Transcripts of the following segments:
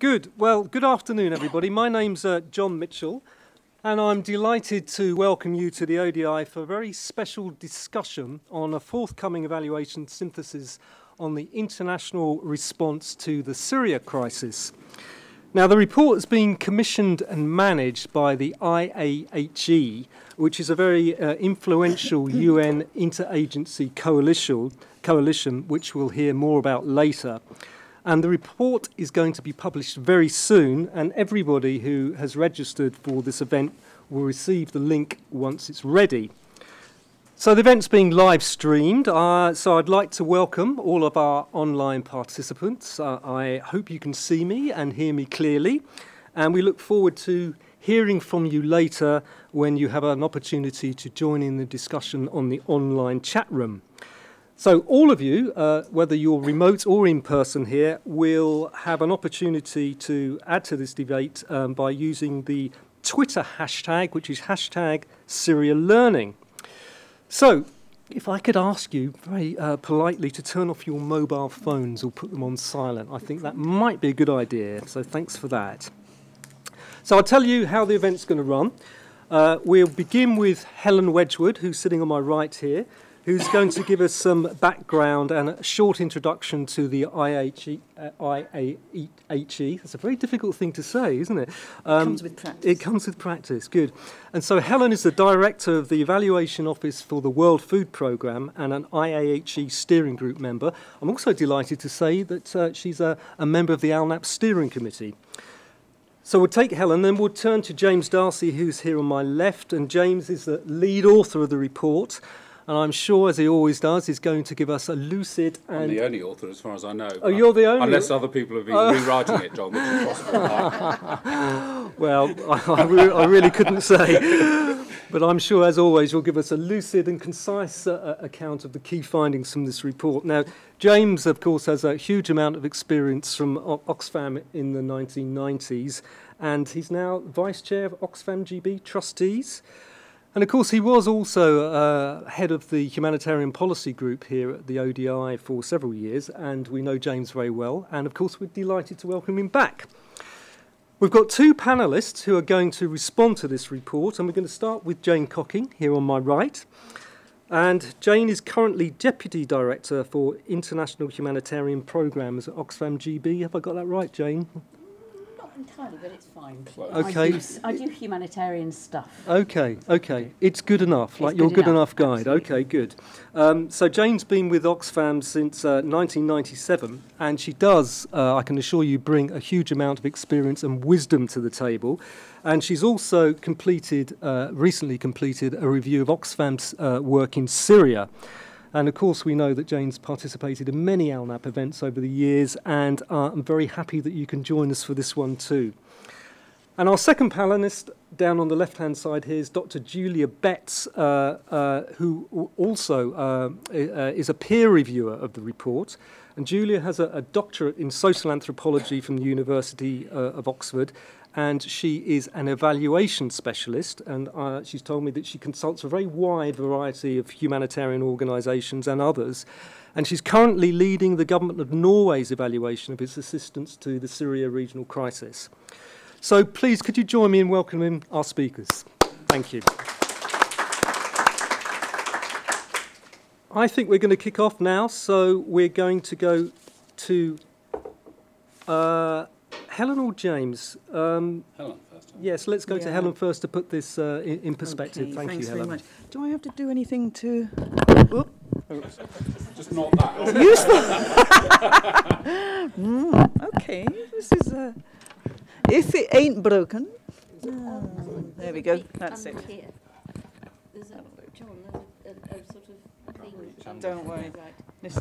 Good. Well, good afternoon, everybody. My name's John Mitchell, and I'm delighted to welcome you to the ODI for a very special discussion on a forthcoming evaluation synthesis on the international response to the Syria crisis. Now, the report has been commissioned and managed by the IAHE, which is a very influential UN Inter Agency coalition, which we'll hear more about later. And the report is going to be published very soon, and everybody who has registered for this event will receive the link once it's ready. So the event's being live streamed, so I'd like to welcome all of our online participants. I hope you can see me and hear me clearly, and we look forward to hearing from you later when you have an opportunity to join in the discussion on the online chat room. So all of you, whether you're remote or in person here, will have an opportunity to add to this debate by using the Twitter hashtag, which is hashtag Syria Learning. So if I could ask you very politely to turn off your mobile phones or put them on silent, I think that might be a good idea. So thanks for that. So I'll tell you how the event's going to run. We'll begin with Helen Wedgwood, who's sitting on my right here, who's going to give us some background and a short introduction to the IAHE. That's a very difficult thing to say, isn't it? It comes with practice. It comes with practice, good. And so Helen is the director of the Evaluation Office for the World Food Programme and an IAHE steering group member. I'm also delighted to say that she's a member of the ALNAP steering committee. So we'll take Helen, then we'll turn to James Darcy, who's here on my left, and James is the lead author of the report. And I'm sure, as he always does, he's going to give us a lucid and... I'm the only author, as far as I know. Oh, you're the only... Unless other people have been rewriting it, John, which is possible. Well, I really couldn't say. But I'm sure, as always, you'll give us a lucid and concise account of the key findings from this report. Now, James, of course, has a huge amount of experience from Oxfam in the 1990s, and he's now Vice Chair of Oxfam GB Trustees. And of course, he was also head of the Humanitarian Policy Group here at the ODI for several years, and we know James very well. And of course, we're delighted to welcome him back. We've got two panellists who are going to respond to this report, and we're going to start with Jane Cocking, here on my right. And Jane is currently Deputy Director for International Humanitarian Programmes at Oxfam GB. Have I got that right, Jane? Entirely, but it's fine. Okay. I do humanitarian stuff. Okay. It's good enough, like you're good enough guide. Absolutely. Okay, good. So Jane's been with Oxfam since 1997, and she does, I can assure you, bring a huge amount of experience and wisdom to the table. And she's also recently completed a review of Oxfam's work in Syria. And of course, we know that Jane's participated in many ALNAP events over the years, and I'm very happy that you can join us for this one too. And our second panellist down on the left-hand side here is Dr. Julia Betts, who also is a peer reviewer of the report. And Julia has a doctorate in social anthropology from the University of Oxford, and she is an evaluation specialist, and she's told me that she consults a very wide variety of humanitarian organisations and others, and she's currently leading the government of Norway's evaluation of its assistance to the Syria regional crisis. So please, could you join me in welcoming our speakers? Thank you. I think we're going to kick off now, so we're going to go to Helen or James? Helen first. Yes, let's go to Helen first to put this in perspective. Okay, Thank you, Helen. Very much. Do I have to do anything to... Just not that. Useful. Okay, this is... if it ain't broken... there we go, that's it. Here. There's a, John, there's a sort of thing... Don't worry. Right. Listen.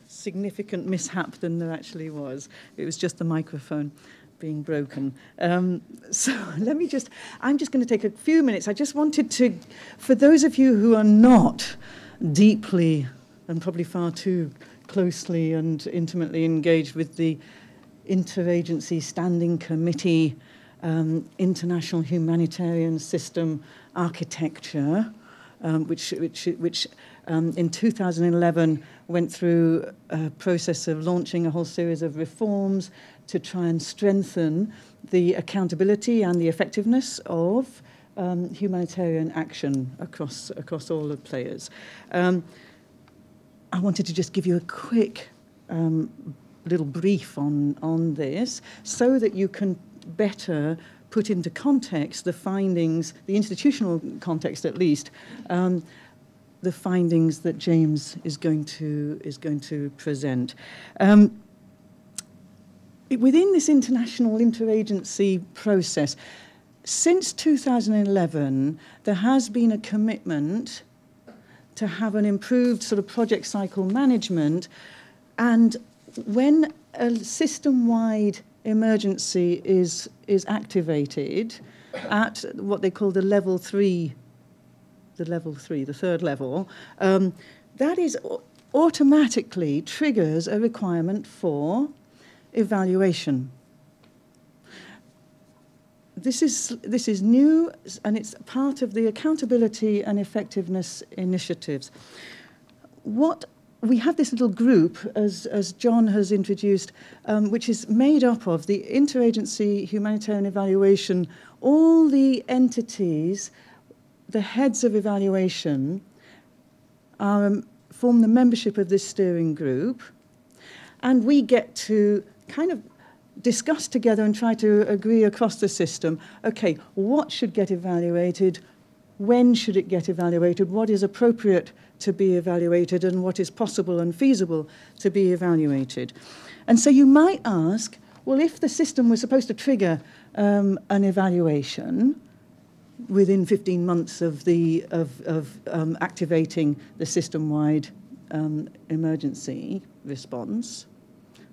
Significant mishap than there actually was. It was just the microphone. being broken. So let me I'm just going to take a few minutes. I just wanted to, for those of you who are not deeply and probably far too closely and intimately engaged with the Inter Agency Standing Committee International Humanitarian System Architecture, which in 2011 went through a process of launching a whole series of reforms to try and strengthen the accountability and the effectiveness of humanitarian action across all the players. I wanted to just give you a quick little brief on this so that you can better put into context the findings, the institutional context at least, the findings that James is going to present. Within this international interagency process, since 2011, there has been a commitment to have an improved sort of project cycle management, and when a system-wide emergency is activated at what they call the third level, that is automatically triggers a requirement for evaluation. This is new, and it's part of the accountability and effectiveness initiatives. We have this little group, as John has introduced, which is made up of the Inter Agency Humanitarian Evaluation, all the entities, the heads of evaluation, form the membership of this steering group, and we get to kind of discuss together and try to agree across the system, okay, what should get evaluated, when should it get evaluated, what is appropriate to be evaluated, and what is possible and feasible to be evaluated. And so you might ask, well, if the system was supposed to trigger an evaluation within 15 months of activating the system-wide emergency response,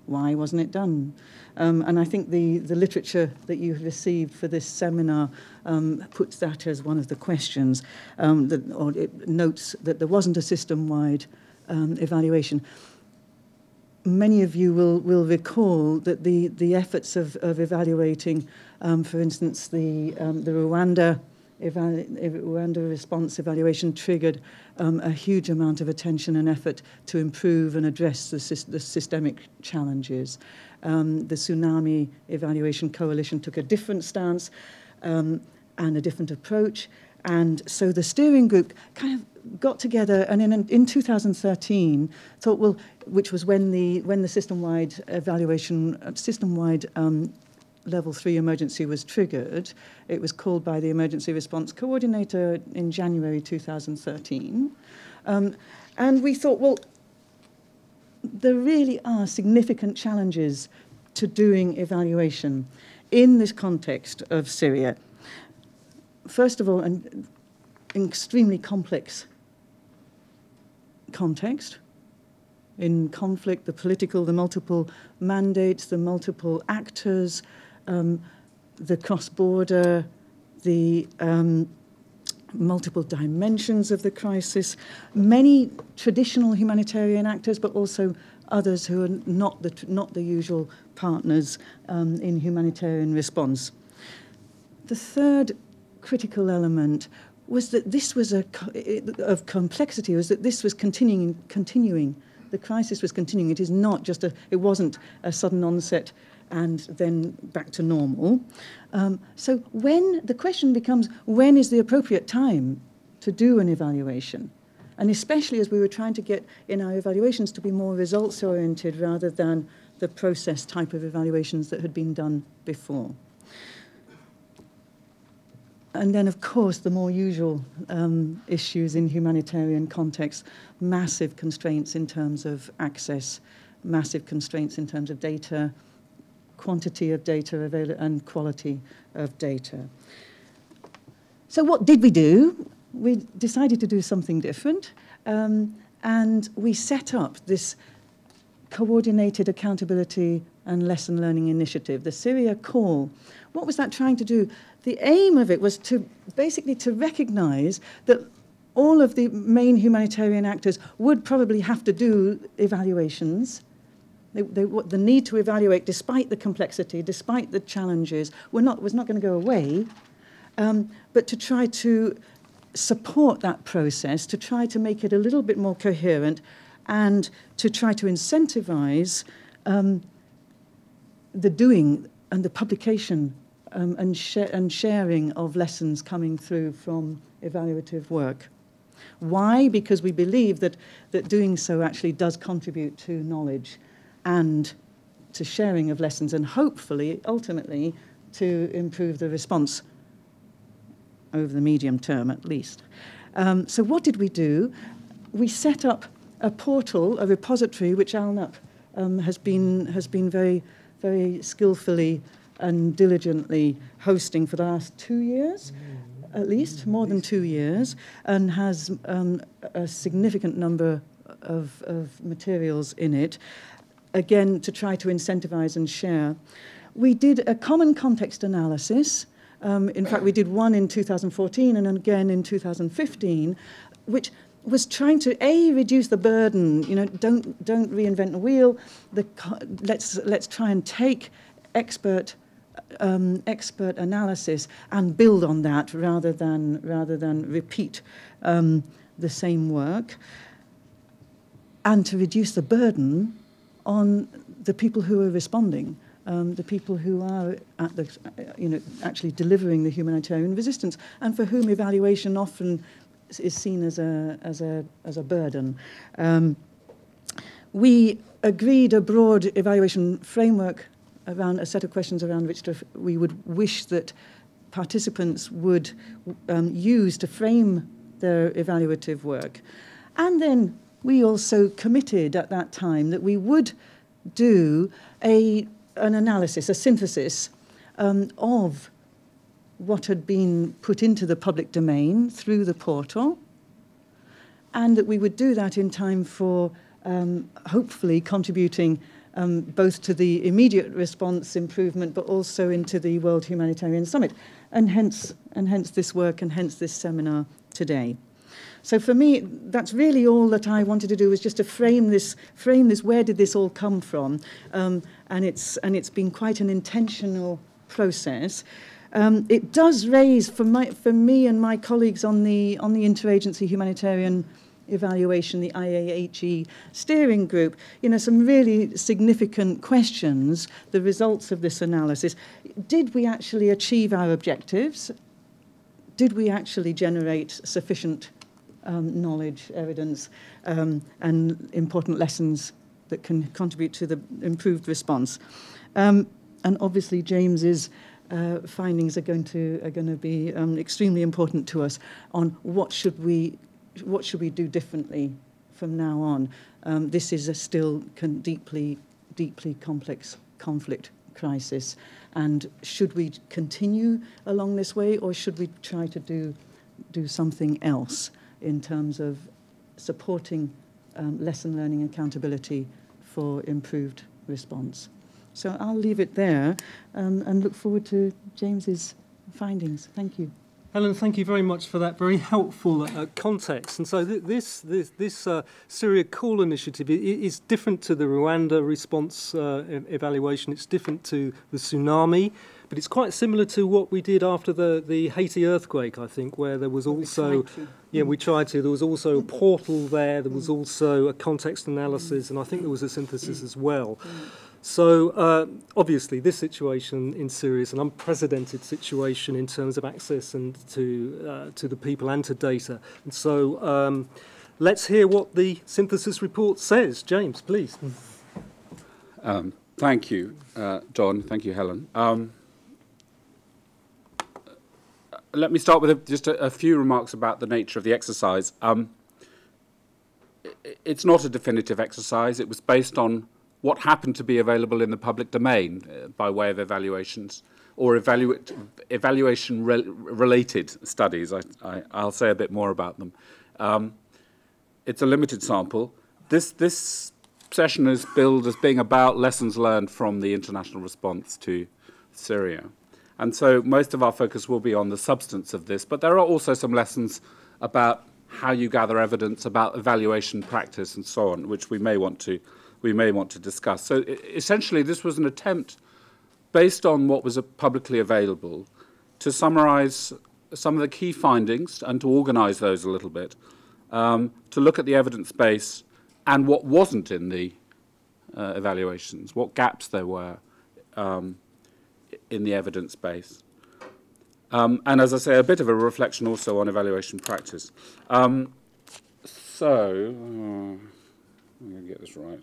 why wasn't it done? And I think the literature that you've received for this seminar puts that as one of the questions, or it notes that there wasn't a system-wide evaluation. Many of you will recall that the efforts of evaluating, for instance, the Rwanda response evaluation triggered a huge amount of attention and effort to improve and address the systemic challenges. The tsunami evaluation coalition took a different stance and a different approach, and so the steering group kind of got together, and in 2013 thought, well, which was when the system-wide evaluation, system-wide level 3 emergency was triggered. It was called by the emergency response coordinator in January 2013. And we thought, well, there really are significant challenges to doing evaluation in this context of Syria. First of all, an extremely complex context. In conflict, the political, the multiple mandates, the multiple actors, the cross-border, the multiple dimensions of the crisis, many traditional humanitarian actors, but also others who are not the usual partners in humanitarian response. The third critical element was that this was of complexity, was that this was continuing. The crisis was continuing. It is not just it wasn't a sudden onset and then back to normal. So the question becomes, when is the appropriate time to do an evaluation? And especially as we were trying to get in our evaluations to be more results-oriented rather than the process type of evaluations that had been done before. And then, of course, the more usual issues in humanitarian context, massive constraints in terms of access, massive constraints in terms of data, quantity of data and quality of data. So what did we do? We decided to do something different, and we set up this coordinated accountability and lesson learning initiative, the Syria call. What was that trying to do? The aim of it was to basically to recognise that all of the main humanitarian actors would probably have to do evaluations. The need to evaluate, despite the complexity, despite the challenges, was not going to go away, but to try to support that process, to try to make it a little bit more coherent, and to try to incentivise the doing and the publication and sharing of lessons coming through from evaluative work. Why? Because we believe that doing so actually does contribute to knowledge and to sharing of lessons, and hopefully, ultimately, to improve the response over the medium term, at least. So what did we do? We set up a portal, a repository, which ALNAP has been very, very skillfully and diligently hosting for the last 2 years, at least, more than 2 years, and has a significant number of materials in it, again, to try to incentivize and share. We did a common context analysis. In fact, we did one in 2014 and again in 2015, which was trying to, reduce the burden. Don't reinvent the wheel. Let's try and take expert analysis and build on that rather than repeat the same work, and to reduce the burden on the people who are responding, the people who are at the, actually delivering the humanitarian resistance, and for whom evaluation often is seen as a burden. We agreed a broad evaluation framework around a set of questions around which we would wish that participants would use to frame their evaluative work. And then we also committed at that time that we would do an analysis, a synthesis of what had been put into the public domain through the portal, and that we would do that in time for hopefully contributing both to the immediate response improvement, but also into the World Humanitarian Summit, and hence this work and hence this seminar today. So for me, that's really all that I wanted to do, was just to frame this. Where did this all come from? And it's been quite an intentional process. It does raise for me and my colleagues on the Inter Agency Humanitarian Evaluation, the IAHE steering group, some really significant questions. The results of this analysis: did we actually achieve our objectives? Did we actually generate sufficient knowledge, evidence, and important lessons that can contribute to the improved response? And obviously, James's findings are going to be extremely important to us on what should we do differently from now on. This is a still deeply complex conflict crisis, and should we continue along this way, or should we try to do something else in terms of supporting lesson learning and accountability for improved response? So I'll leave it there and look forward to James's findings. Thank you. Helen, thank you very much for that very helpful context. And so this Syria Call initiative is different to the Rwanda response evaluation. It's different to the tsunami, but it's quite similar to what we did after the Haiti earthquake, I think, where there was also, we tried to. There was also a portal there. There was also a context analysis, and I think there was a synthesis as well. So obviously this situation in Syria is an unprecedented situation in terms of access and to the people and to data. And so let's hear what the synthesis report says. James, please. Thank you, John. Thank you, Helen. Let me start with just a few remarks about the nature of the exercise. It's not a definitive exercise. It was based on what happened to be available in the public domain by way of evaluations or evaluation-related studies. I'll say a bit more about them. It's a limited sample. This session is billed as being about lessons learned from the international response to Syria. And so most of our focus will be on the substance of this, but there are also some lessons about how you gather evidence, about evaluation practice and so on, which we may want to discuss. So essentially this was an attempt, based on what was publicly available, to summarize some of the key findings and to organize those a little bit, to look at the evidence base and what wasn't in the evaluations, what gaps there were in the evidence base. And as I say, a bit of a reflection also on evaluation practice. I'm going to get this right.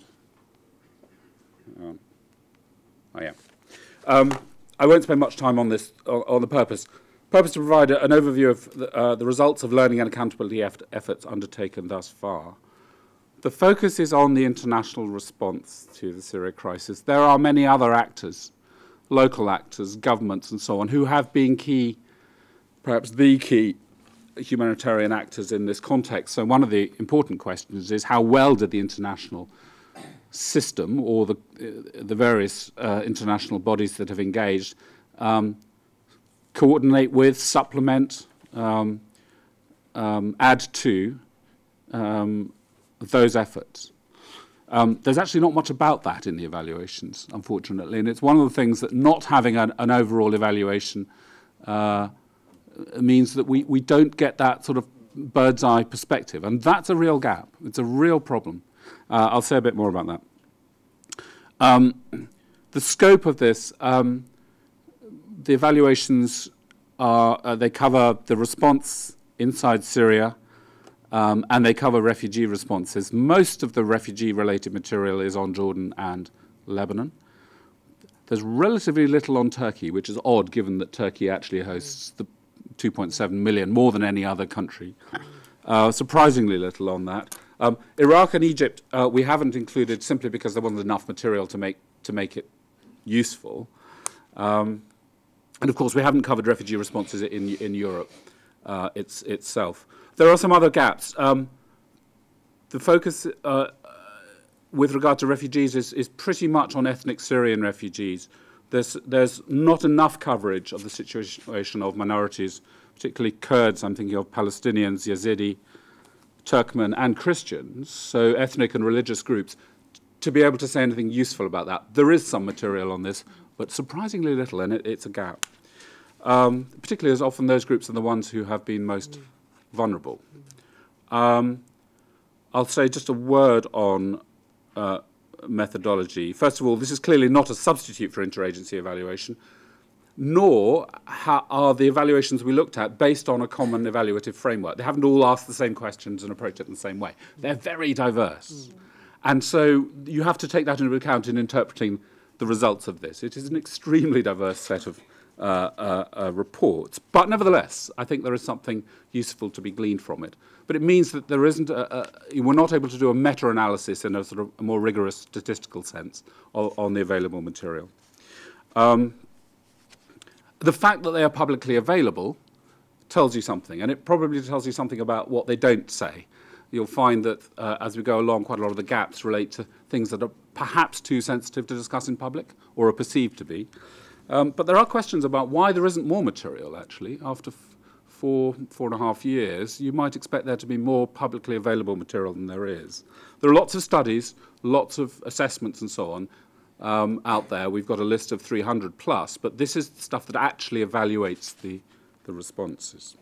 I won't spend much time on this, on the purpose. Purpose to provide an overview of the results of learning and accountability efforts undertaken thus far. The focus is on the international response to the Syria crisis. There are many other actors, local actors, governments and so on, who have been key, perhaps the key humanitarian actors in this context. So one of the important questions is how well did the international system or the various international bodies that have engaged coordinate with, supplement, add to those efforts. There's actually not much about that in the evaluations, unfortunately, and it's one of the things that not having an overall evaluation means that we don't get that sort of bird's eye perspective, and that's a real gap. It's a real problem. I'll say a bit more about that. The scope of this, the evaluations they cover the response inside Syria, and they cover refugee responses. Most of the refugee-related material is on Jordan and Lebanon. There's relatively little on Turkey, which is odd given that Turkey actually hosts the 2.7 million, more than any other country. Surprisingly little on that. Iraq and Egypt we haven't included simply because there wasn't enough material to make it useful. And of course we haven't covered refugee responses in Europe itself. There are some other gaps. The focus with regard to refugees is pretty much on ethnic Syrian refugees. There's not enough coverage of the situation of minorities, particularly Kurds. I'm thinking of Palestinians, Yazidi, Turkmen, and Christians, so ethnic and religious groups, to be able to say anything useful about that. There is some material on this, but surprisingly little, and it's a gap. Particularly as often those groups are the ones who have been most vulnerable. I'll say just a word on methodology. First of all, this is clearly not a substitute for interagency evaluation, nor are the evaluations we looked at based on a common evaluative framework. They haven't all asked the same questions and approached it in the same way. They're very diverse. And so you have to take that into account in interpreting the results of this. It is an extremely diverse set of reports, but nevertheless, I think there is something useful to be gleaned from it. But it means that there isn't we're not able to do a meta-analysis in a sort of a more rigorous statistical sense on the available material. The fact that they are publicly available tells you something, and it probably tells you something about what they don't say. You'll find that as we go along, quite a lot of the gaps relate to things that are perhaps too sensitive to discuss in public, or are perceived to be. But there are questions about why there isn't more material, actually. After 4.5 years, you might expect there to be more publicly available material than there is. There are lots of studies, lots of assessments and so on out there. We've got a list of 300 plus, but this is stuff that actually evaluates the responses.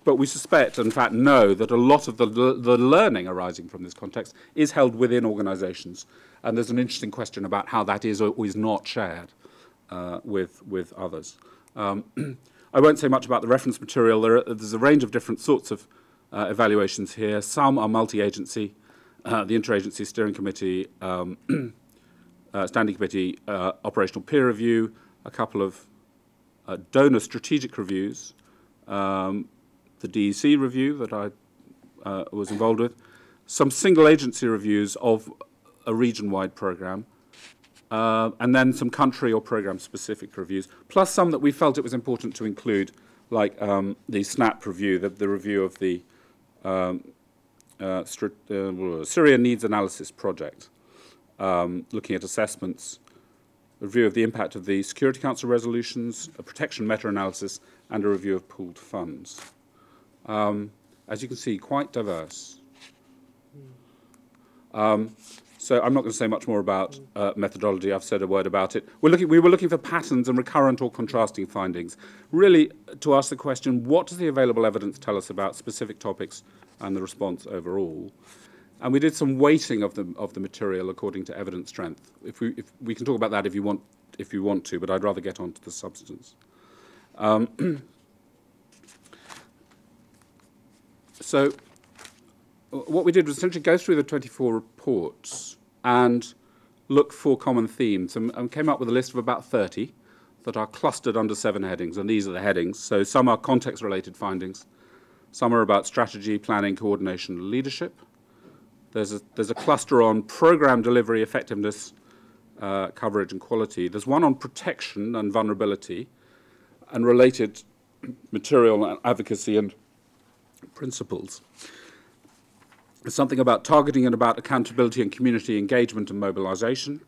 But we suspect, in fact know, that a lot of the learning arising from this context is held within organisations. And there's an interesting question about how that is or is not shared with others. I won't say much about the reference material. There's a range of different sorts of evaluations here. Some are multi-agency. The Inter Agency Steering Committee, Standing Committee, Operational Peer Review, a couple of donor strategic reviews, the DEC review that I was involved with, some single agency reviews of a region-wide programme, and then some country or programme-specific reviews, plus some that we felt it was important to include, like the SNAP review, the review of the Syria Needs Analysis Project, looking at assessments, a review of the impact of the Security Council resolutions, a protection meta-analysis, and a review of pooled funds. As you can see, quite diverse. So I'm not going to say much more about methodology. I've said a word about it. We were looking for patterns and recurrent or contrasting findings, really to ask the question, what does the available evidence tell us about specific topics and the response overall? And we did some weighting of the material according to evidence strength. If we can talk about that if you want to, but I'd rather get on to the substance. So what we did was essentially go through the 24 reports and look for common themes, and came up with a list of about 30 that are clustered under 7 headings, and these are the headings. So some are context-related findings, some are about strategy, planning, coordination, and leadership. There's a cluster on program delivery, effectiveness, coverage, and quality. There's one on protection and vulnerability, and related material and advocacy and principles. There's something about targeting and about accountability and community engagement and mobilization.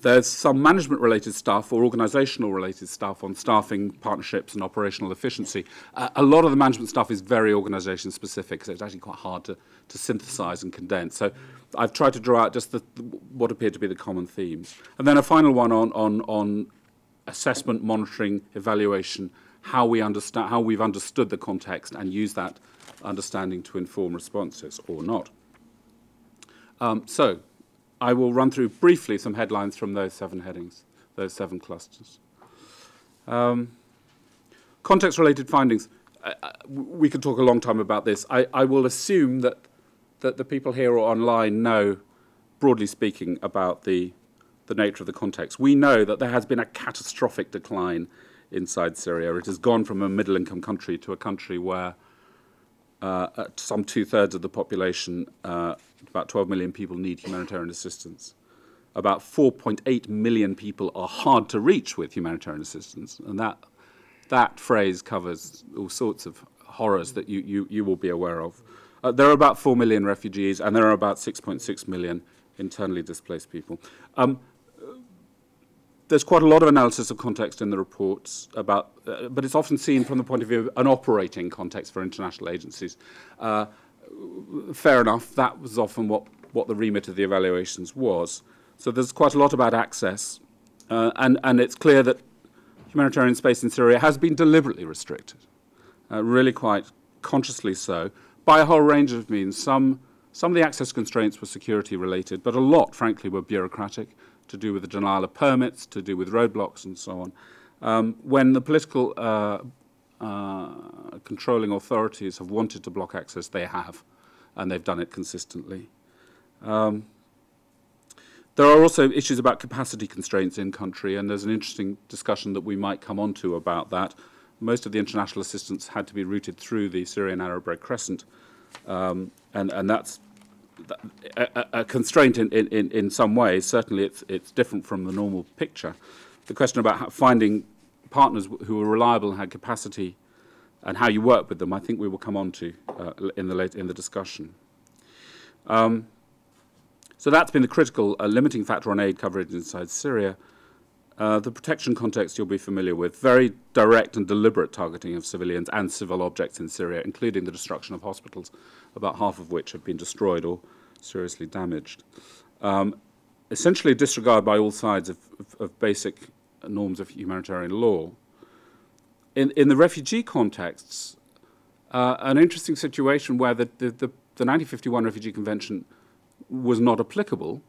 There's some management-related stuff or organizational-related stuff on staffing, partnerships, and operational efficiency. A lot of the management stuff is very organization-specific, so it's actually quite hard to synthesize and condense. So I've tried to draw out just what appear to be the common themes. And then a final one on assessment, monitoring, evaluation, how we've understood the context and use that understanding to inform responses or not. So I will run through briefly some headlines from those 7 headings, those 7 clusters. Context-related findings. We could talk a long time about this. I will assume that the people here or online know, broadly speaking, about the nature of the context. We know that there has been a catastrophic decline inside Syria. It has gone from a middle-income country to a country where some 2/3 of the population, about 12 million people, need humanitarian assistance. About 4.8 million people are hard to reach with humanitarian assistance, and that phrase covers all sorts of horrors that you will be aware of. There are about 4 million refugees, and there are about 6.6 million internally displaced people. There's quite a lot of analysis of context in the reports, but it's often seen from the point of view of an operating context for international agencies. Fair enough, that was often what the remit of the evaluations was. So there's quite a lot about access, and it's clear that humanitarian space in Syria has been deliberately restricted, really quite consciously so, by a whole range of means. Some of the access constraints were security related, but a lot, frankly, were bureaucratic, to do with the denial of permits, to do with roadblocks and so on. When the political controlling authorities have wanted to block access, they have, and they've done it consistently. There are also issues about capacity constraints in country, and there's an interesting discussion that we might come on to about that. Most of the international assistance had to be routed through the Syrian Arab Red Crescent, and that's a constraint in some ways. Certainly it's different from the normal picture. The question about finding partners who are reliable and had capacity and how you work with them, I think we will come on to in the discussion. So that's been the critical limiting factor on aid coverage inside Syria. The protection context you'll be familiar with, very direct and deliberate targeting of civilians and civil objects in Syria, including the destruction of hospitals, about half of which have been destroyed or seriously damaged. Essentially disregard by all sides of basic norms of humanitarian law. In the refugee contexts, an interesting situation where the 1951 Refugee Convention was not applicable,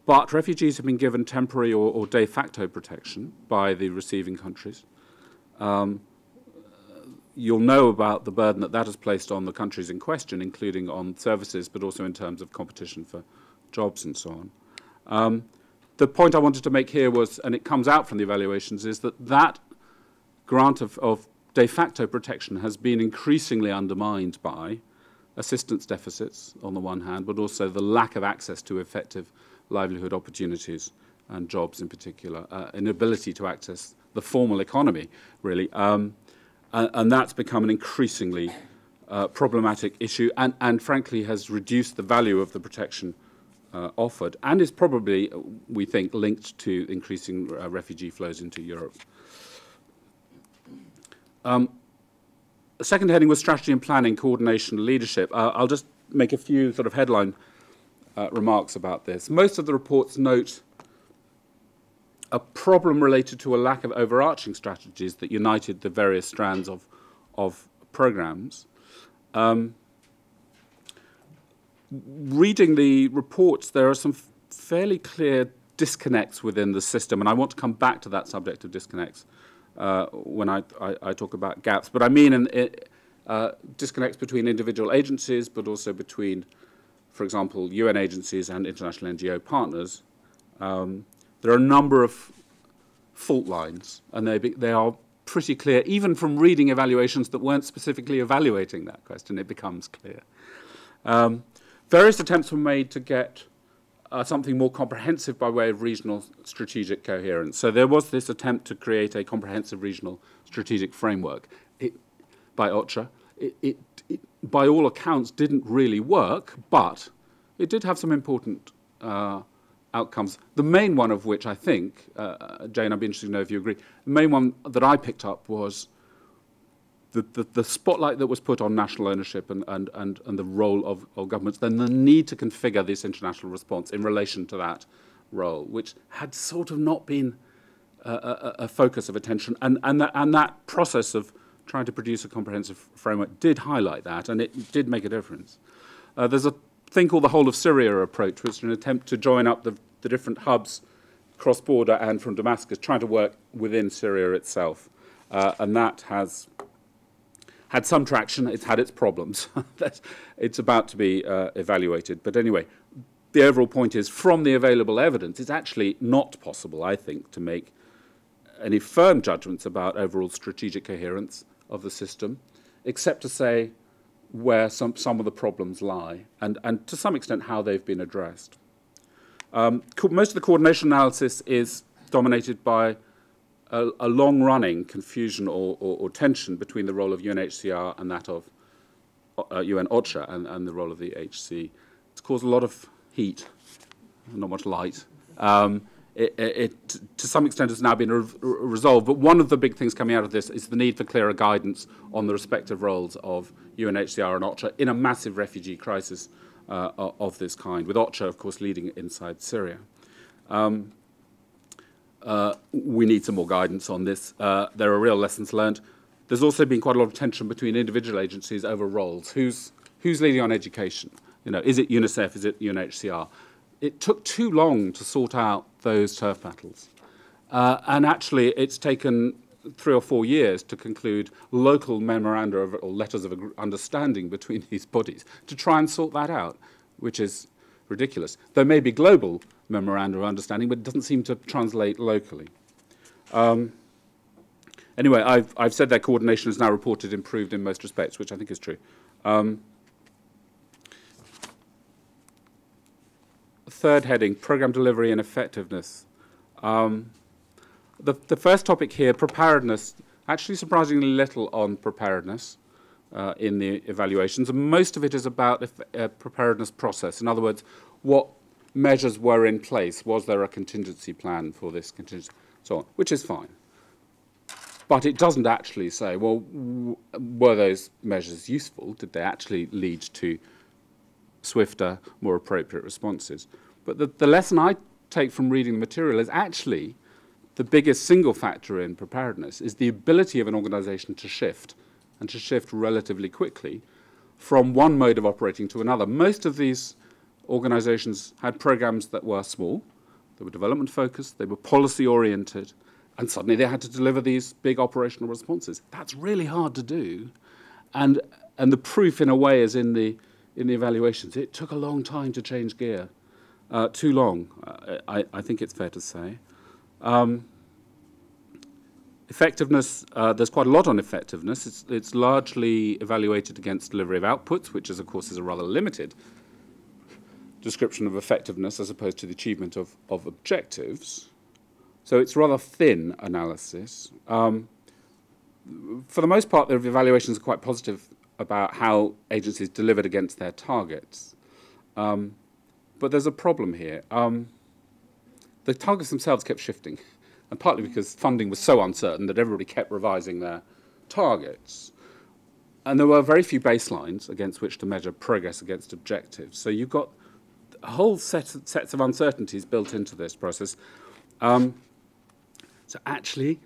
but refugees have been given temporary or de facto protection by the receiving countries. You'll know about the burden that has placed on the countries in question, including on services, but also in terms of competition for jobs and so on. The point I wanted to make here was, and it comes out from the evaluations, is that grant of de facto protection has been increasingly undermined by assistance deficits on the one hand, but also the lack of access to effective livelihood opportunities and jobs in particular, inability to access the formal economy, really. And that's become an increasingly problematic issue and frankly has reduced the value of the protection offered, and is probably, we think, linked to increasing refugee flows into Europe. The second heading was strategy and planning, coordination, leadership. I'll just make a few sort of headline remarks about this. Most of the reports note a problem related to a lack of overarching strategies that united the various strands of programs. Reading the reports, there are some fairly clear disconnects within the system, and I want to come back to that subject of disconnects when I talk about gaps. But I mean disconnects between individual agencies, but also between, for example, UN agencies and international NGO partners. There are a number of fault lines, and they are pretty clear. Even from reading evaluations that weren't specifically evaluating that question, it becomes clear. Various attempts were made to get something more comprehensive by way of regional strategic coherence. So there was this attempt to create a comprehensive regional strategic framework by OCHA. It, by all accounts, didn't really work, but it did have some important outcomes. The main one of which I think, Jane, I'd be interested to know if you agree, the main one that I picked up was the spotlight that was put on national ownership and the role of governments, then the need to configure this international response in relation to that role, which had sort of not been a focus of attention. And that process of trying to produce a comprehensive framework did highlight that, and it did make a difference. There's a thing called the whole of Syria approach, which is an attempt to join up the different hubs cross-border and from Damascus, trying to work within Syria itself. And that has had some traction. It's had its problems. It's about to be evaluated. But anyway, the overall point is, from the available evidence, it's actually not possible, I think, to make any firm judgments about overall strategic coherence of the system, except to say where some of the problems lie and to some extent how they've been addressed. Most of the coordination analysis is dominated by a long-running confusion or tension between the role of UNHCR and that of UN OCHA and the role of the HC. It's caused a lot of heat, not much light. It to some extent has now been resolved, but one of the big things coming out of this is the need for clearer guidance on the respective roles of UNHCR and OCHA in a massive refugee crisis of this kind, with OCHA, of course, leading inside Syria. We need some more guidance on this. There are real lessons learned. There's also been quite a lot of tension between individual agencies over roles. Who's leading on education? You know, is it UNICEF? Is it UNHCR? It took too long to sort out those turf battles. And actually, it's taken 3 or 4 years to conclude local memoranda or letters of understanding between these bodies to try and sort that out, which is ridiculous. There may be global memoranda of understanding, but it doesn't seem to translate locally. Anyway, I've said their coordination is now reported improved in most respects, which I think is true. Third heading, program delivery and effectiveness. The first topic here, preparedness, actually surprisingly little on preparedness in the evaluations, and most of it is about a preparedness process. In other words, what measures were in place? Was there a contingency plan for this contingency? So on, which is fine. But it doesn't actually say, well, were those measures useful? Did they actually lead to swifter, more appropriate responses? But the lesson I take from reading the material is actually the biggest single factor in preparedness is the ability of an organization to shift, and to shift relatively quickly from one mode of operating to another. Most of these organizations had programs that were small, they were development focused, they were policy oriented, and suddenly they had to deliver these big operational responses. That's really hard to do. And the proof, in a way, is in the evaluations. It took a long time to change gear. Too long, I think it's fair to say. Effectiveness, there's quite a lot on effectiveness. It's largely evaluated against delivery of outputs, which is, of course, is a rather limited description of effectiveness as opposed to the achievement of objectives. So it's rather thin analysis. For the most part, the evaluations are quite positive about how agencies delivered against their targets. But there's a problem here. The targets themselves kept shifting, and partly because funding was so uncertain that everybody kept revising their targets. And there were very few baselines against which to measure progress against objectives. So you've got a whole sets of uncertainties built into this process. So actually,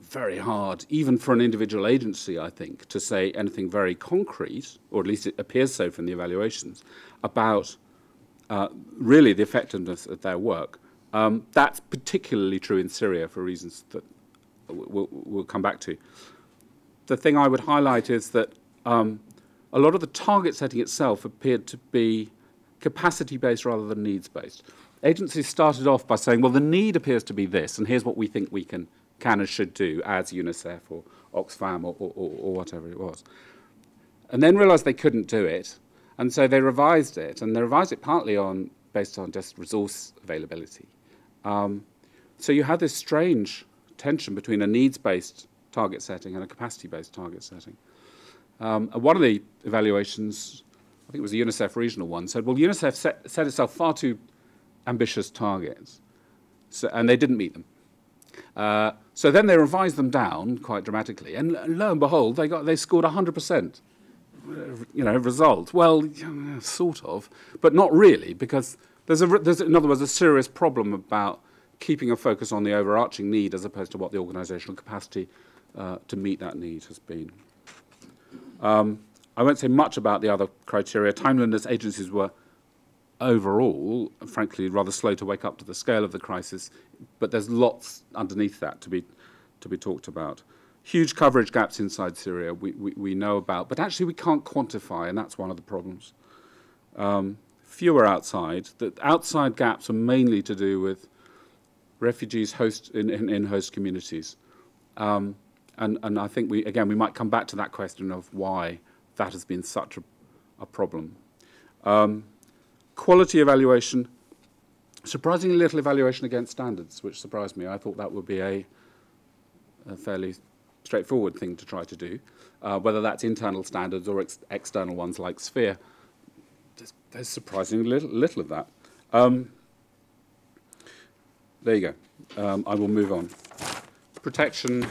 very hard, even for an individual agency, I think, to say anything very concrete, or at least it appears so from the evaluations, about really the effectiveness of their work. That's particularly true in Syria for reasons that we'll come back to. The thing I would highlight is that a lot of the target setting itself appeared to be capacity-based rather than needs-based. Agencies started off by saying, well, the need appears to be this, and here's what we think we can and should do as UNICEF or Oxfam or whatever it was. And then realized they couldn't do it, and so they revised it, and they revised it partly based on just resource availability. So you had this strange tension between a needs-based target setting and a capacity-based target setting. One of the evaluations, I think it was a UNICEF regional one, said, well, UNICEF set itself far too ambitious targets, and they didn't meet them. So then they revised them down quite dramatically, and lo and behold, they scored 100%, result. Well, sort of, but not really, because there's in other words a serious problem about keeping a focus on the overarching need as opposed to what the organisational capacity to meet that need has been. I won't say much about the other criteria. Timeliness agencies were overall, frankly, rather slow to wake up to the scale of the crisis, but there's lots underneath that to be talked about. Huge coverage gaps inside Syria we know about, but actually we can't quantify, and that's one of the problems. Fewer outside. The outside gaps are mainly to do with refugees in host communities. And I think we might come back to that question of why that has been such a problem. Quality evaluation, surprisingly little evaluation against standards, which surprised me. I thought that would be a fairly straightforward thing to try to do, whether that's internal standards or external ones like Sphere. There's surprisingly little of that. There you go. I will move on. Protection,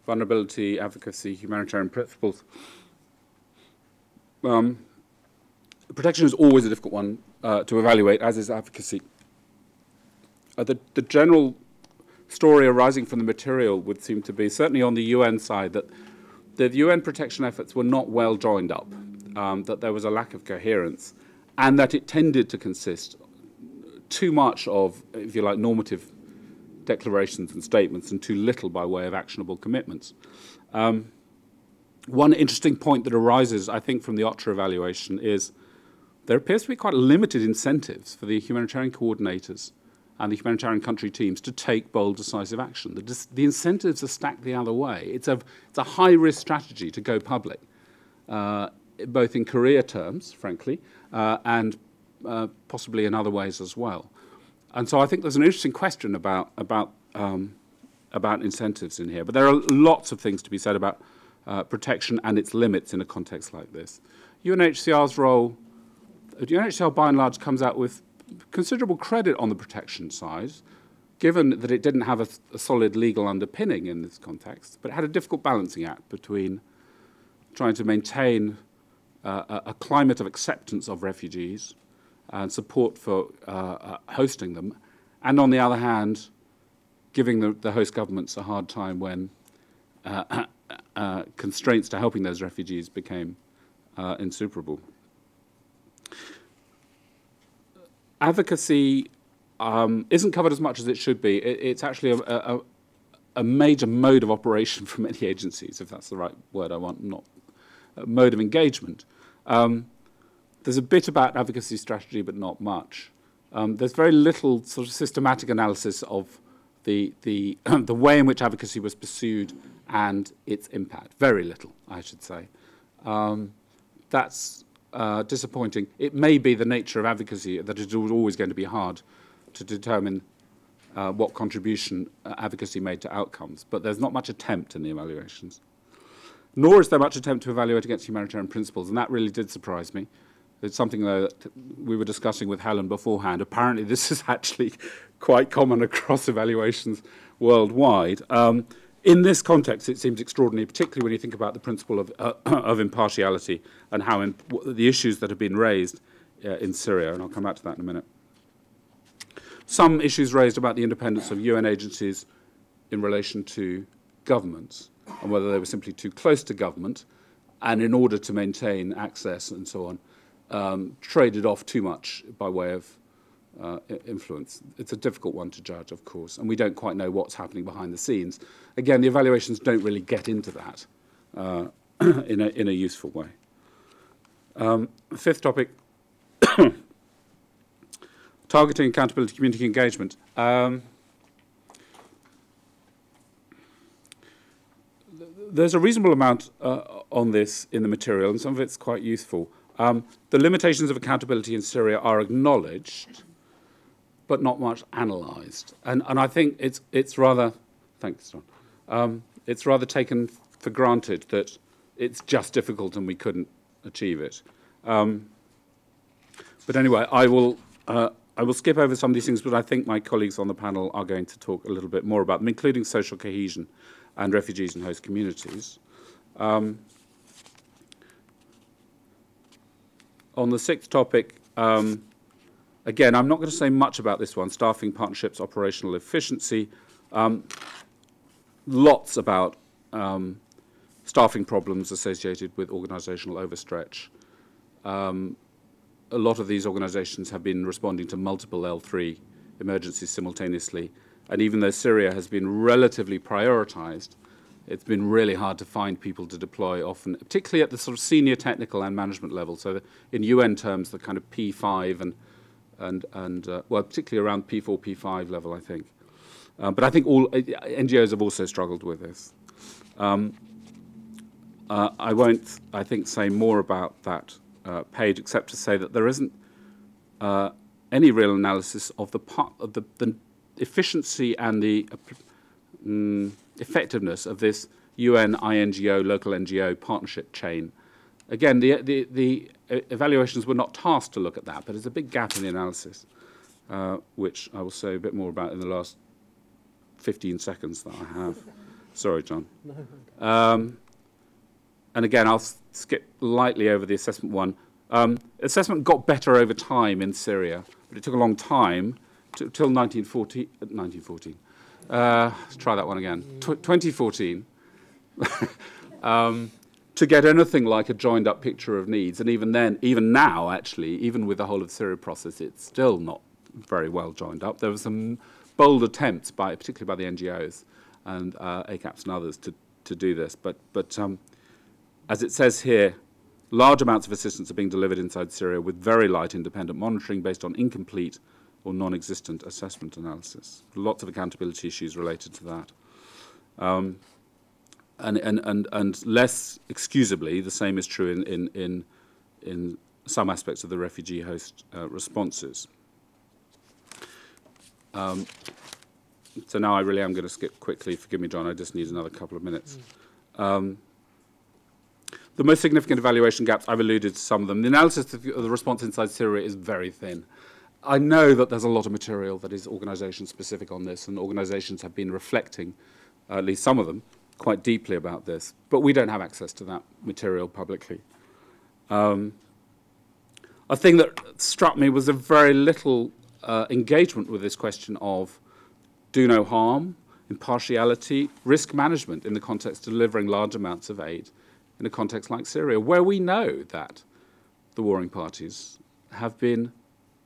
vulnerability, advocacy, humanitarian principles. Protection is always a difficult one to evaluate, as is advocacy. The general story arising from the material would seem to be, certainly on the UN side, that the UN protection efforts were not well joined up, that there was a lack of coherence, and that it tended to consist too much of, if you like, normative declarations and statements and too little by way of actionable commitments. One interesting point that arises, I think, from the OCHA evaluation is there appears to be quite limited incentives for the humanitarian coordinators and the humanitarian country teams to take bold, decisive action. The incentives are stacked the other way. It's a high-risk strategy to go public, both in career terms, frankly, and possibly in other ways as well. And so I think there's an interesting question about incentives in here. But there are lots of things to be said about protection and its limits in a context like this. UNHCR's role, UNHCR by and large comes out with considerable credit on the protection side, given that it didn't have a solid legal underpinning in this context, but it had a difficult balancing act between trying to maintain a climate of acceptance of refugees and support for hosting them, and on the other hand, giving the host governments a hard time when constraints to helping those refugees became insuperable. Advocacy isn't covered as much as it should be. It's actually a major mode of operation for many agencies, if that's the right word I want, not a mode of engagement. There's a bit about advocacy strategy, but not much. There's very little sort of systematic analysis of the way in which advocacy was pursued and its impact. Very little, I should say. That's disappointing. It may be the nature of advocacy that it is always going to be hard to determine what contribution advocacy made to outcomes, but there's not much attempt in the evaluations. nor is there much attempt to evaluate against humanitarian principles, and that really did surprise me. It's something that we were discussing with Helen beforehand. Apparently this is actually quite common across evaluations worldwide. In this context, it seems extraordinary, particularly when you think about the principle of impartiality and how the issues that have been raised in Syria, and I'll come back to that in a minute. Some issues raised about the independence of UN agencies in relation to governments, and whether they were simply too close to government, and in order to maintain access and so on, traded off too much by way of influence. It's a difficult one to judge, of course, and we don't quite know what's happening behind the scenes. Again, the evaluations don't really get into that in a useful way. Fifth topic, targeting, accountability, community engagement. There's a reasonable amount on this in the material, and some of it's quite useful. The limitations of accountability in Syria are acknowledged, but not much analysed. And I think it's rather, thanks, John, it's rather taken for granted that it's just difficult and we couldn't achieve it. But anyway, I will skip over some of these things, but I think my colleagues on the panel are going to talk a little bit more about them, including social cohesion and refugees and host communities. On the sixth topic, again, I'm not going to say much about this one, staffing, partnerships, operational efficiency. Lots about staffing problems associated with organisational overstretch. A lot of these organisations have been responding to multiple L3 emergencies simultaneously, and even though Syria has been relatively prioritised, it's been really hard to find people to deploy often, particularly at the sort of senior technical and management level. So in UN terms, the kind of P5 and well, particularly around P4, P5 level, I think. But I think all NGOs have also struggled with this. I won't, I think, say more about that page, except to say that there isn't any real analysis of the efficiency and the effectiveness of this UN, INGO, local NGO partnership chain. Again, the evaluations were not tasked to look at that, but there's a big gap in the analysis, which I will say a bit more about in the last 15 seconds that I have. Sorry, John. And again, I'll skip lightly over the assessment one. Assessment got better over time in Syria, but it took a long time, till 1914. Let's try that one again. 2014. To get anything like a joined-up picture of needs, and even then, even now, actually, even with the whole of Syria process, it's still not very well joined up. There were some bold attempts, particularly by the NGOs and ACAPs and others, to do this. But as it says here, large amounts of assistance are being delivered inside Syria with very light independent monitoring based on incomplete or non-existent assessment analysis. Lots of accountability issues related to that. And less excusably, the same is true in some aspects of the refugee host responses. So now I really am going to skip quickly. Forgive me, John, I just need another couple of minutes. The most significant evaluation gaps, I've alluded to some of them. The analysis of the response inside Syria is very thin. I know that there's a lot of material that is organisation-specific on this, and organisations have been reflecting, at least some of them, quite deeply about this, but we don't have access to that material publicly. A thing that struck me was a very little engagement with this question of do no harm, impartiality, risk management in the context of delivering large amounts of aid in a context like Syria, where we know that the warring parties have been,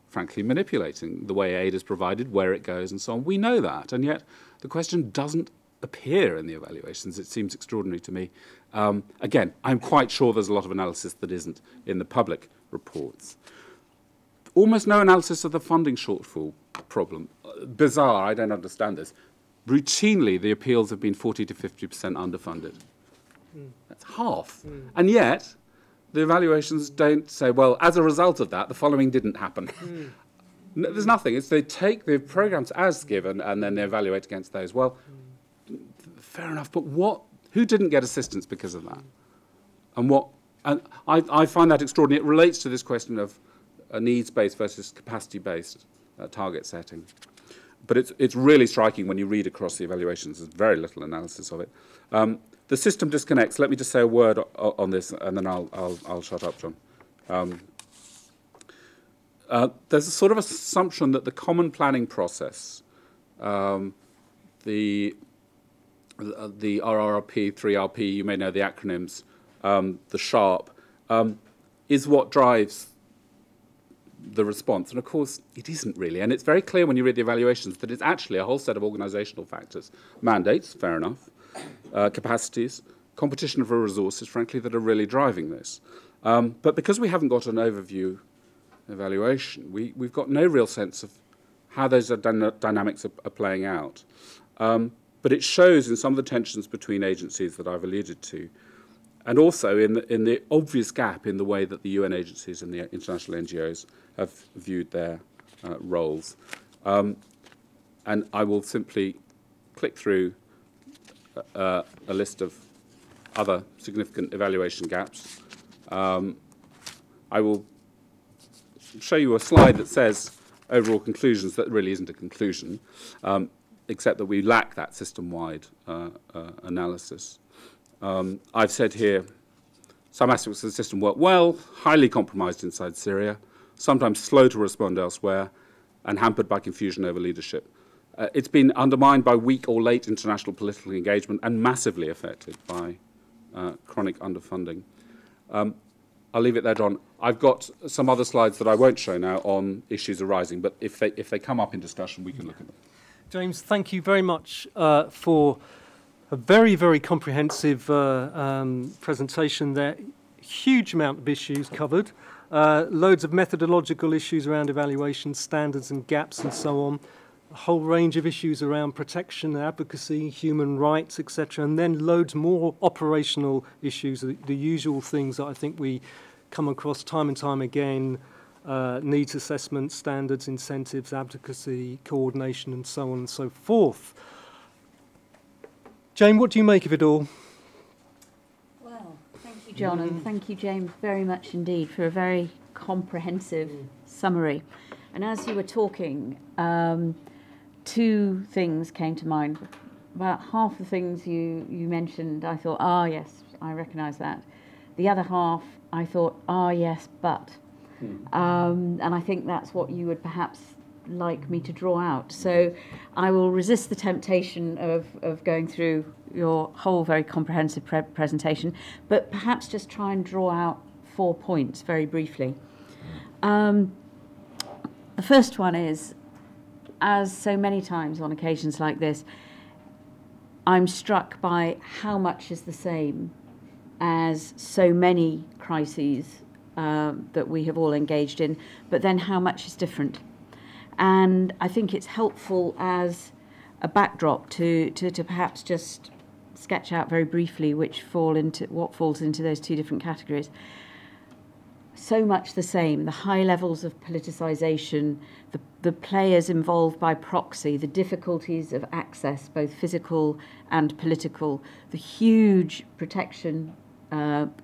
frankly, manipulating the way aid is provided, where it goes, and so on. We know that, and yet the question doesn't appear in the evaluations. It seems extraordinary to me. Again, I'm quite sure there's a lot of analysis that isn't in the public reports. Almost no analysis of the funding shortfall problem. Bizarre, I don't understand this. Routinely, the appeals have been 40 to 50% underfunded. That's half. And yet, the evaluations don't say, well, as a result of that, the following didn't happen. No, there's nothing. It's they take the programs as given and then they evaluate against those. Well, fair enough, but what Who didn't get assistance because of that? And I find that extraordinary. It relates to this question of a needs-based versus capacity-based target setting. But it's really striking when you read across the evaluations. There's very little analysis of it. The system disconnects. Let me just say a word on this, and then I'll shut up, John. There's a sort of assumption that the common planning process, the RRRP, 3RP, you may know the acronyms, the SHARP, is what drives the response. And of course, it isn't really. And it's very clear when you read the evaluations that it's actually a whole set of organizational factors. Mandates, fair enough, capacities, competition for resources, frankly, that are really driving this. But because we haven't got an overview evaluation, we've got no real sense of how those dynamics are playing out. But it shows in some of the tensions between agencies that I've alluded to, and also in the obvious gap in the way that the UN agencies and the international NGOs have viewed their roles. And I will simply click through a list of other significant evaluation gaps. I will show you a slide that says overall conclusions. That really isn't a conclusion, except that we lack that system-wide analysis. I've said here, some aspects of the system work well, highly compromised inside Syria, sometimes slow to respond elsewhere, and hampered by confusion over leadership. It's been undermined by weak or late international political engagement and massively affected by chronic underfunding. I'll leave it there, John. I've got some other slides that I won't show now on issues arising, but if they come up in discussion, we can look at them. James, thank you very much for a very, very comprehensive presentation there. Huge amount of issues covered. Loads of methodological issues around evaluation, standards and gaps and so on. A whole range of issues around protection, advocacy, human rights, etc. And then loads more operational issues, the usual things that I think we come across time and time again, needs assessment, standards, incentives, advocacy, coordination, and so on and so forth. Jane, what do you make of it all? Well, thank you, John, and thank you, James, very much indeed for a very comprehensive summary. And as you were talking, two things came to mind. About half the things you mentioned, I thought, ah, yes, I recognise that. The other half, I thought, ah, yes, but. And I think that's what you would perhaps like me to draw out. So I will resist the temptation of going through your whole very comprehensive presentation, but perhaps just try and draw out 4 points very briefly. The first one is, as so many times on occasions like this, I'm struck by how much is the same as so many crises that we have all engaged in, but then how much is different. And I think it's helpful as a backdrop to perhaps just sketch out very briefly what falls into those two different categories. So much the same, the high levels of politicization, the players involved by proxy, the difficulties of access, both physical and political, the huge protection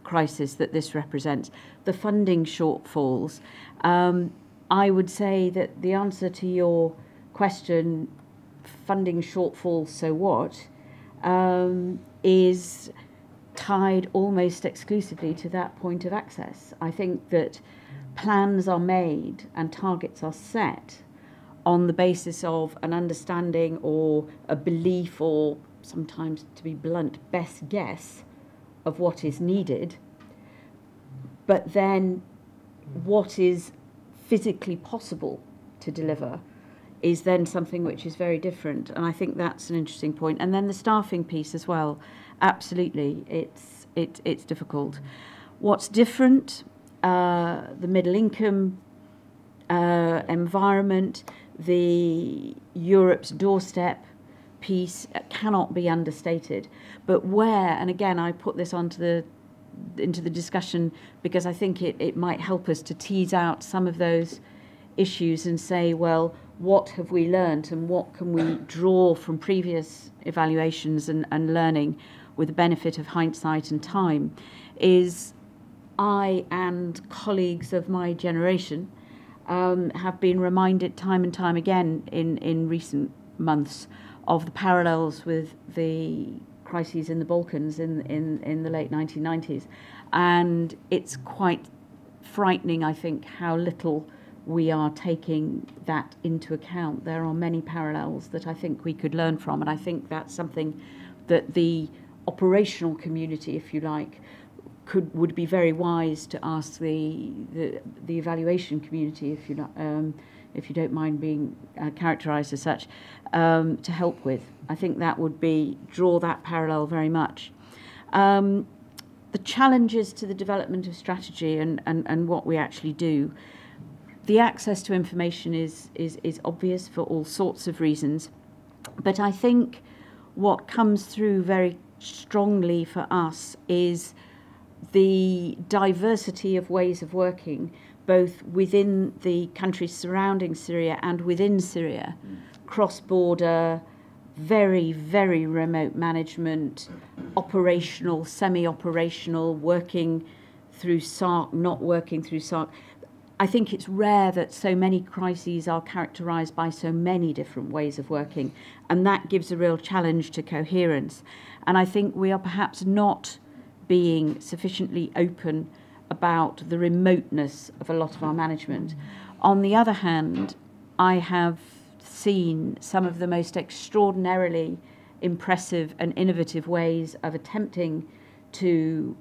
crisis that this represents, the funding shortfalls. I would say that the answer to your question, funding shortfall, so what, is tied almost exclusively to that point of access. I think that plans are made and targets are set on the basis of an understanding or a belief, or sometimes, to be blunt, best guess of what is needed, but then what is physically possible to deliver is then something which is very different. And I think that's an interesting point. And then the staffing piece as well, absolutely, it's difficult. What's different, the middle income environment, the Europe's doorstep piece cannot be understated. But where, and again, I put this into the discussion because I think it might help us to tease out some of those issues and say, well, what have we learned and what can we draw from previous evaluations and learning with the benefit of hindsight and time, is I and colleagues of my generation have been reminded time and time again in recent months of the parallels with the crises in the Balkans in the late 1990s. And it's quite frightening, I think, how little we are taking that into account. There are many parallels that I think we could learn from, and I think that's something that the operational community, if you like, would be very wise to ask the evaluation community, if you don't mind being characterised as such, to help with. I think that would draw that parallel very much. The challenges to the development of strategy and what we actually do. The access to information is obvious for all sorts of reasons, but I think what comes through very strongly for us is the diversity of ways of working, both within the countries surrounding Syria and within Syria, cross-border, very, very remote management, operational, semi-operational, working through SARC, not working through SARC. I think it's rare that so many crises are characterised by so many different ways of working, and that gives a real challenge to coherence. And I think we are perhaps not being sufficiently open about the remoteness of a lot of our management. On the other hand, I have seen some of the most extraordinarily impressive and innovative ways of attempting to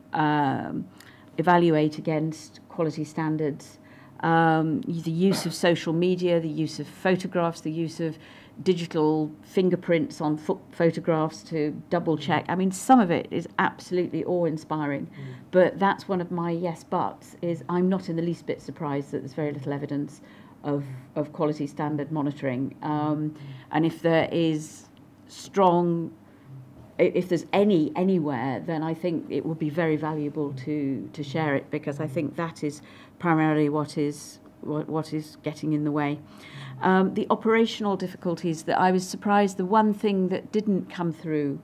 evaluate against quality standards. The use of social media, the use of photographs, the use of digital fingerprints on photographs to double check. I mean, some of it is absolutely awe-inspiring, but that's one of my yes buts, is I'm not in the least bit surprised that there's very little evidence of quality standard monitoring. And if there is if there's anywhere, then I think it would be very valuable to share it, because I think that is primarily what is getting in the way. The operational difficulties, that I was surprised, the one thing that didn't come through,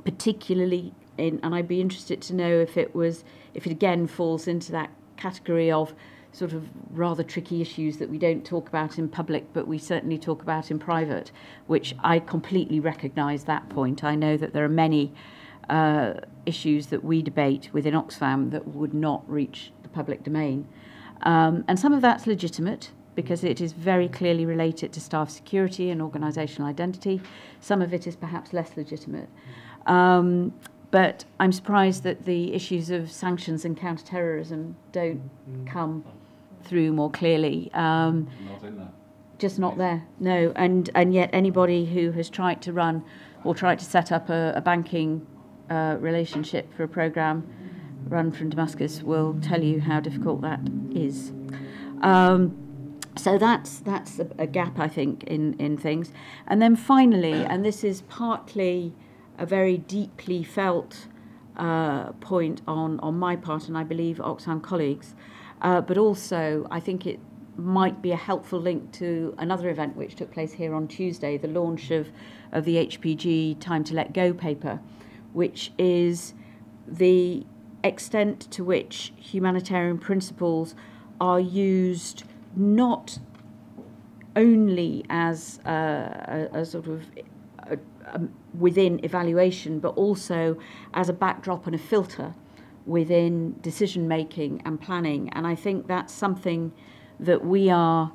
particularly and I'd be interested to know if it again falls into that category of sort of rather tricky issues that we don't talk about in public, but we certainly talk about in private, which I completely recognise that point. I know that there are many issues that we debate within Oxfam that would not reach the public domain. And some of that's legitimate, because it is very clearly related to staff security and organisational identity. Some of it is perhaps less legitimate. But I'm surprised that the issues of sanctions and counter-terrorism don't come through more clearly. Not in there. Just not there, no. And yet anybody who has tried to run or tried to set up a banking relationship for a programme run from Damascus will tell you how difficult that is. So that's a gap, I think, in things. And then finally, and this is partly a very deeply felt point on my part, and I believe Oxfam colleagues, but also I think it might be a helpful link to another event which took place here on Tuesday, the launch of the HPG Time to Let Go paper, which is the extent to which humanitarian principles are used not only as a sort of within evaluation, but also as a backdrop and a filter within decision making and planning. And I think that's something that we are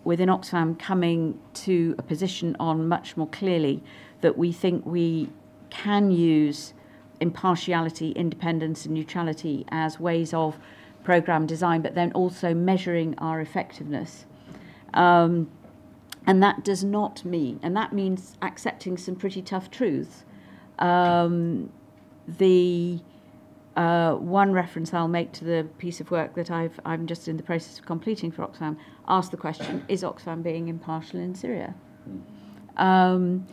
within Oxfam coming to a position on much more clearly, that we think we can use impartiality, independence and neutrality as ways of programme design, but then also measuring our effectiveness. And that does not mean, and that means accepting some pretty tough truths. The one reference I'll make to the piece of work that I'm just in the process of completing for Oxfam asked the question, is Oxfam being impartial in Syria? And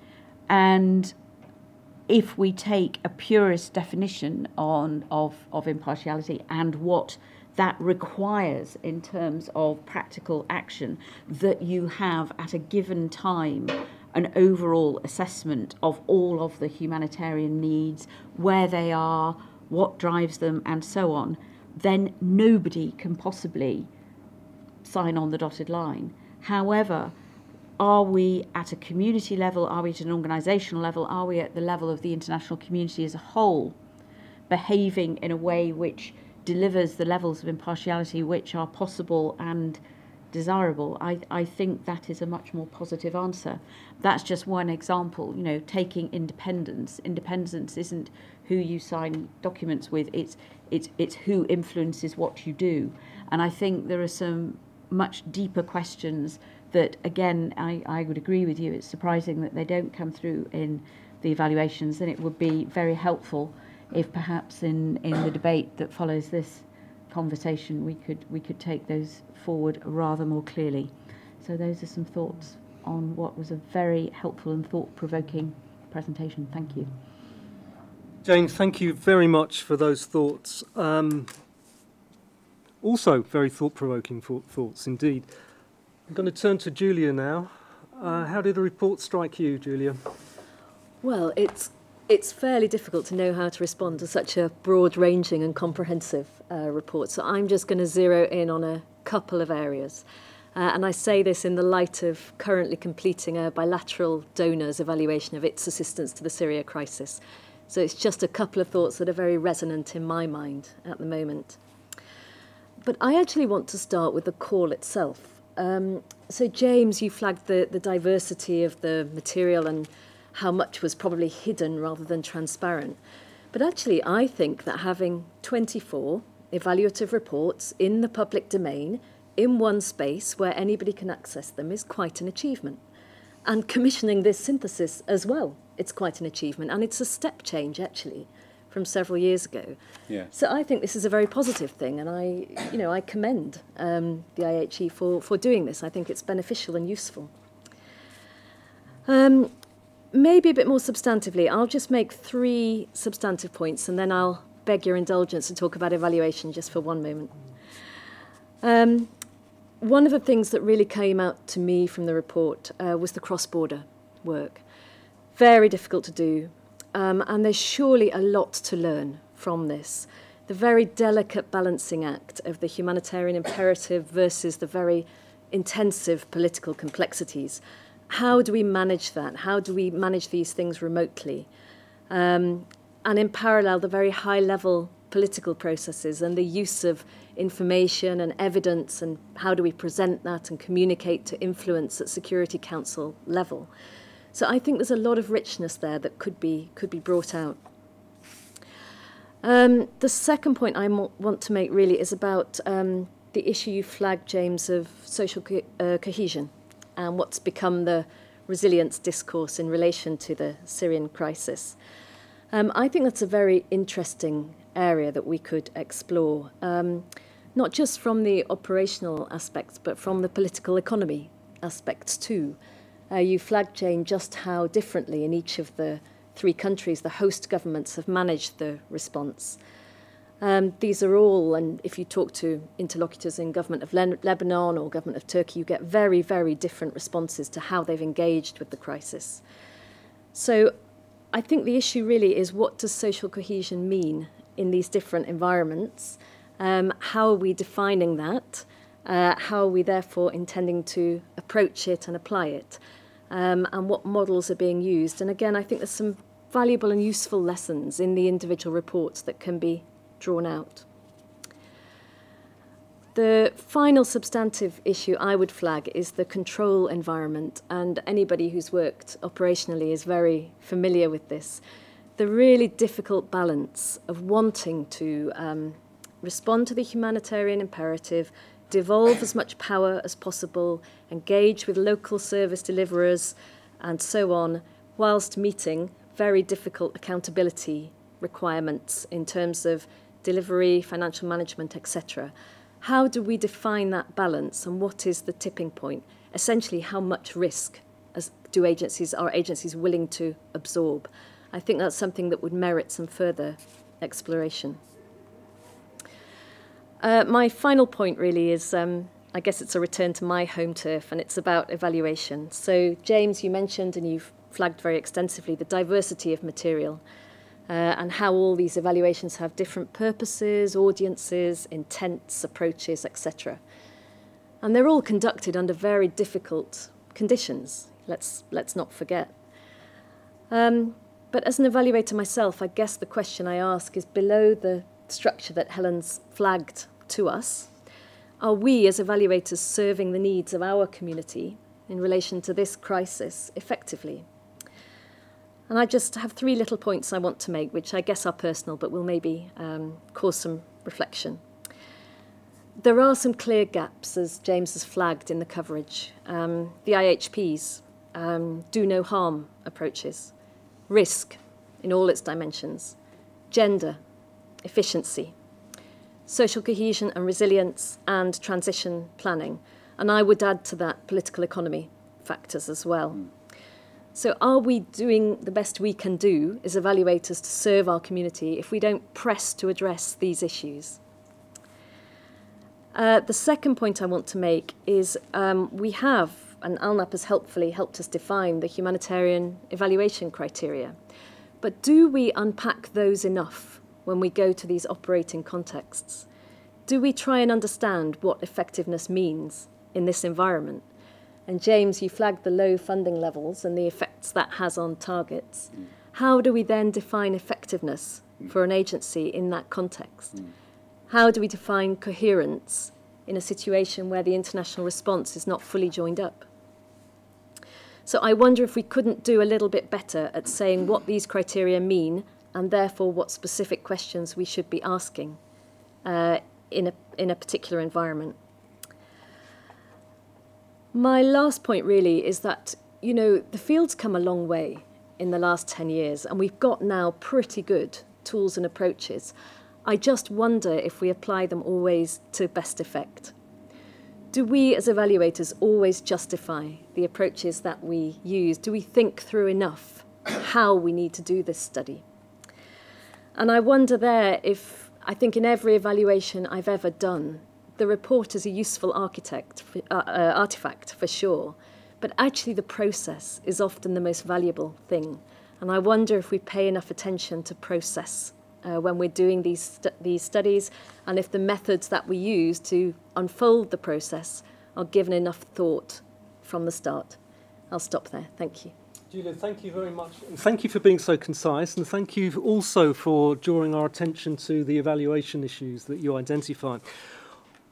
if we take a purist definition of impartiality and what that requires, in terms of practical action, that you have at a given time an overall assessment of all of the humanitarian needs, where they are, what drives them, and so on, then nobody can possibly sign on the dotted line. However, are we at a community level, are we at an organisational level, are we at the level of the international community as a whole, behaving in a way which delivers the levels of impartiality which are possible and desirable? I think that is a much more positive answer. That's just one example. You know, taking independence. Independence isn't who you sign documents with, it's who influences what you do. And I think there are some much deeper questions that, again, I would agree with you, it's surprising that they don't come through in the evaluations, and it would be very helpful if perhaps in the debate that follows this conversation we could take those forward rather more clearly. So those are some thoughts on what was a very helpful and thought-provoking presentation. Thank you. Jane, thank you very much for those thoughts. Also very thought-provoking thoughts indeed. I'm going to turn to Julia now. How did the report strike you, Julia? Well, it's fairly difficult to know how to respond to such a broad-ranging and comprehensive report. So I'm just going to zero in on a couple of areas. And I say this in the light of currently completing a bilateral donors evaluation of its assistance to the Syria crisis. So it's just a couple of thoughts that are very resonant in my mind at the moment. But I actually want to start with the call itself. So James, you flagged the diversity of the material and how much was probably hidden rather than transparent. But actually, I think that having 24 evaluative reports in the public domain in one space where anybody can access them is quite an achievement. And commissioning this synthesis as well, it's quite an achievement. And it's a step change, actually, from several years ago. Yeah. So I think this is a very positive thing, and I commend the IHE for doing this. I think it's beneficial and useful. Maybe a bit more substantively, I'll just make 3 substantive points, and then I'll beg your indulgence to talk about evaluation just for one moment. One of the things that really came out to me from the report was the cross-border work. Very difficult to do, and there's surely a lot to learn from this. The very delicate balancing act of the humanitarian imperative versus the very intensive political complexities. How do we manage that? How do we manage these things remotely? And in parallel, the very high-level political processes and the use of information and evidence, and how do we present that and communicate to influence at Security Council level. So I think there's a lot of richness there that could be brought out. The second point I want to make really is about the issue you flagged, James, of social cohesion and what's become the resilience discourse in relation to the Syrian crisis. I think that's a very interesting area that we could explore, not just from the operational aspects, but from the political economy aspects too. You flagged, Jane, just how differently in each of the 3 countries the host governments have managed the response. These are all, and if you talk to interlocutors in government of Lebanon or government of Turkey, you get very, very different responses to how they've engaged with the crisis. So I think the issue really is, what does social cohesion mean in these different environments? How are we defining that? How are we therefore intending to approach it and apply it? And what models are being used? And again, I think there's some valuable and useful lessons in the individual reports that can be drawn out. The final substantive issue I would flag is the control environment, and anybody who's worked operationally is very familiar with this. The really difficult balance of wanting to respond to the humanitarian imperative, devolve as much power as possible, engage with local service deliverers, and so on, whilst meeting very difficult accountability requirements in terms of delivery, financial management, etc. How do we define that balance, and what is the tipping point? Essentially, how much risk are agencies willing to absorb? I think that's something that would merit some further exploration. My final point really is, I guess it's a return to my home turf, and it's about evaluation. So, James, you mentioned, and you've flagged very extensively, the diversity of material and how all these evaluations have different purposes, audiences, intents, approaches, etc. And they're all conducted under very difficult conditions, let's not forget. But as an evaluator myself, I guess the question I ask is below the structure that Helen's flagged to us. Are we as evaluators serving the needs of our community in relation to this crisis effectively? And I just have 3 little points I want to make, which I guess are personal, but will maybe cause some reflection. There are some clear gaps, as James has flagged in the coverage. The IHPs, do no harm approaches, risk in all its dimensions, gender, efficiency, social cohesion and resilience, and transition planning. And I would add to that political economy factors as well. So are we doing the best we can do as evaluators to serve our community if we don't press to address these issues? The second point I want to make is we have, and ALNAP has helpfully helped us define the humanitarian evaluation criteria. But do we unpack those enough when we go to these operating contexts? Do we try and understand what effectiveness means in this environment? And James, you flagged the low funding levels and the effects that has on targets. How do we then define effectiveness for an agency in that context? How do we define coherence in a situation where the international response is not fully joined up? So I wonder if we couldn't do a little bit better at saying what these criteria mean and therefore what specific questions we should be asking in a particular environment. My last point really is that, you know, the field's come a long way in the last 10 years, and we've got now pretty good tools and approaches. I just wonder if we apply them always to best effect. Do we as evaluators always justify the approaches that we use? Do we think through enough how we need to do this study? And I wonder there if, I think in every evaluation I've ever done, the report is a useful artifact for sure, but actually the process is often the most valuable thing. And I wonder if we pay enough attention to process when we're doing these studies, and if the methods that we use to unfold the process are given enough thought from the start. I'll stop there. Thank you. Julia, thank you very much. And thank you for being so concise, and thank you also for drawing our attention to the evaluation issues that you identified.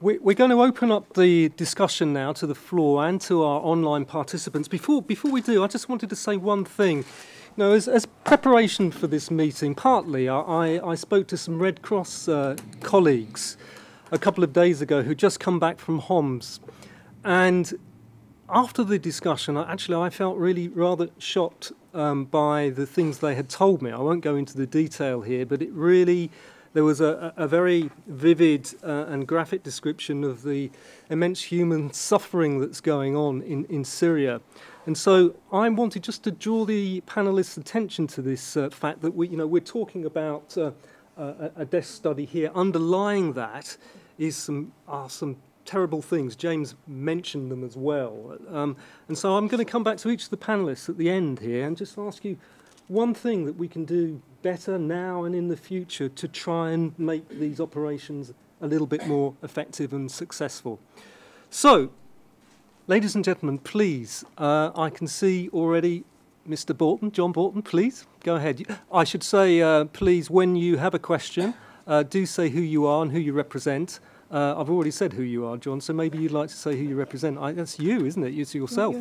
We're going to open up the discussion now to the floor and to our online participants. Before we do, I just wanted to say one thing. You know, as preparation for this meeting, partly I spoke to some Red Cross colleagues a couple of days ago who'd just come back from Homs. And after the discussion, I felt really rather shocked by the things they had told me. I won't go into the detail here, but it really... There was a very vivid and graphic description of the immense human suffering that's going on in Syria. And so I wanted just to draw the panelists' attention to this fact that we're talking about a death study here. Underlying that is some terrible things. James mentioned them as well. And so I'm going to come back to each of the panelists at the end here and just ask you one thing that we can do better now and in the future to try and make these operations a little bit more effective and successful. So, ladies and gentlemen, please, I can see already Mr. Borton, John Borton, please, go ahead. I should say, please, when you have a question, do say who you are and who you represent. I've already said who you are, John, so maybe you'd like to say who you represent. That's you, isn't it? It's yourself.